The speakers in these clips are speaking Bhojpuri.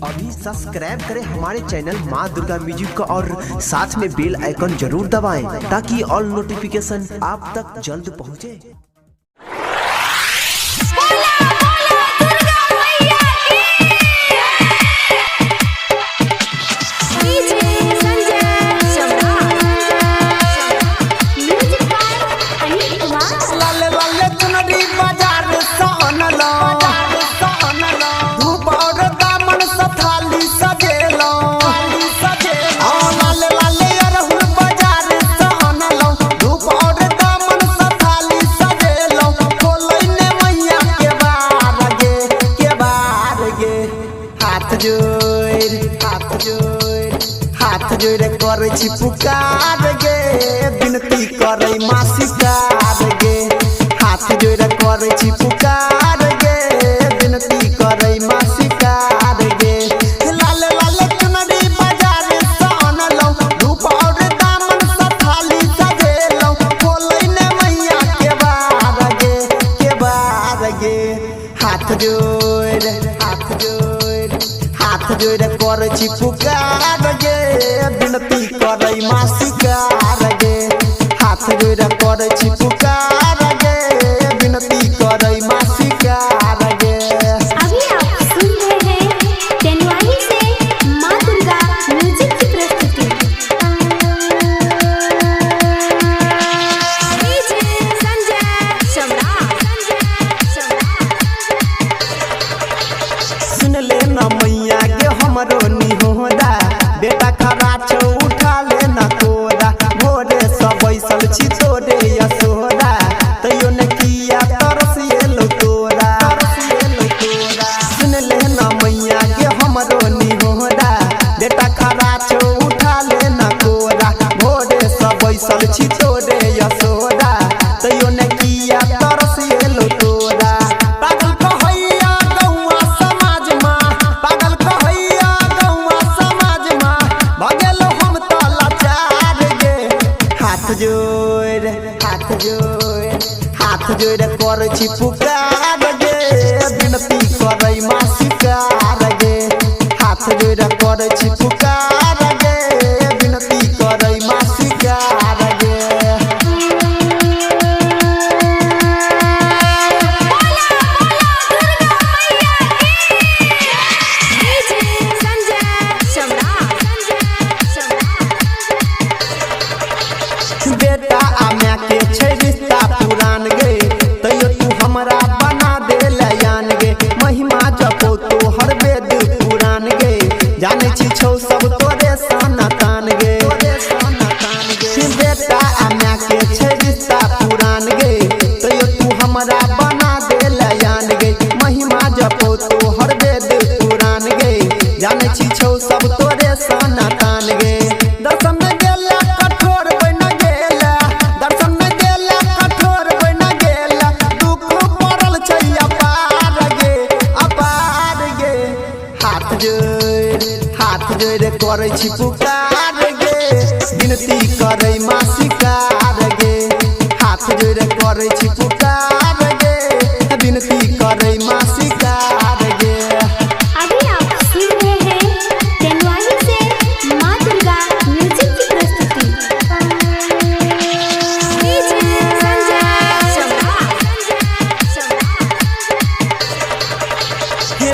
अभी सब्सक्राइब करें हमारे चैनल माँ दुर्गा म्यूजिक का और साथ में बेल आइकन जरूर दबाएं ताकि ऑल नोटिफिकेशन आप तक जल्द पहुँचे। हाथ जोड़ करे छी पुकार गे विनती करे मासिकार गे। हाथ जोड़ करे छी पुकार गे विनती करे मासिकार गे। लाल लाल चुनरी बाजार से अनलौ धूप और दामन से थाली सजेलौ खोलै ने मैया के बार गे। हाथ जोड़ करे छी पुकार गे विनती करे मासिकार गे। हाथ जोड़ करे छी पुकार गे विनती करे मासिकार गे। अभी आप सुन रहे हैं टेनवाली से माँ दुर्गा म्यूजिक की प्रस्तुति। सुन ले ना मैया गे हमरो निहोरा बेटा खरा छौ उठा ले ना तोरा। भोरे सब बैसल छी तोरे यसोरा तैयो न किया तरसिएलो तोरा। सुन ले ना मैया गे हमरो निहोरा बेटा खरा छौ उठा ले ना तोरा। भोरे सब बैसल छी तोरे यसोरा तैयो न किया तरसिएलो तोरा। हाथ जोड़ करे छी पुकार गे विनती करे मासिकार गे। हाथ जोड़ करे छी पुकार गे विनती करे मासिकार गे। बेटा आम्या के छै रिश्ता पुरान गे तैयो तू हमरा बना दे लयान गे। महिमा जपो तो हर वेद पुरान गे जाने छी छौ सब तोरे सनातन गे। बेटा आम्या के छै रिश्ता पुरान गे तैयो तू हमरा बना दे लयान गे। महिमा जपो तो हर वेद पुरान गे जाने छी छौ सब तोरे सनातन गे। दर्शन में गेला कठोर बन गेला दर्शन में गेला कठोर बन गेला दुख पड़ल छै अपार गे। हाथ जोड़ करे छी पुकार गे विनती करे मासिकार गे। हाथ जोड़ करे छी पुकार गे विनती करे मासिकार गे। अभी आप सुन रहे हैं टेनवाली से माँ दुर्गा म्यूजिक की प्रस्तुति।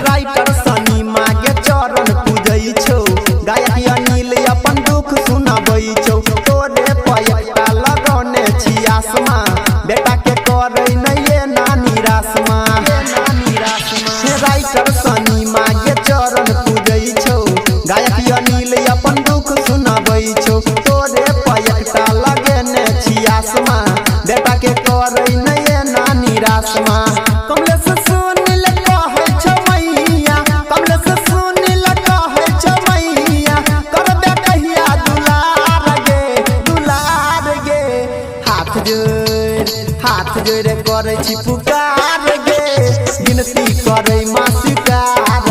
राइटर सनी माँ के चरण पूजै छौ गायक अनिल अपन दुख सुनाबै छौ। तोरे पैटा लगौने छी आसमा बेटा के करे नैये नानी रासमा। राइटर सनी माँ के चरण पूजै छौ गायक अनिल अपन दुख सुनाबै छौ। तोरे पैटा लगेने छी आसमा बेटा के करे नैये नानी रासमा। कमलेश सुनिल कहै छौ मैया कमलेश सुनिल कहै छौ मैया करबे कहिया दुलार गे। हाथ जोड़ करे छी पुकार गे विनती करे मासिकार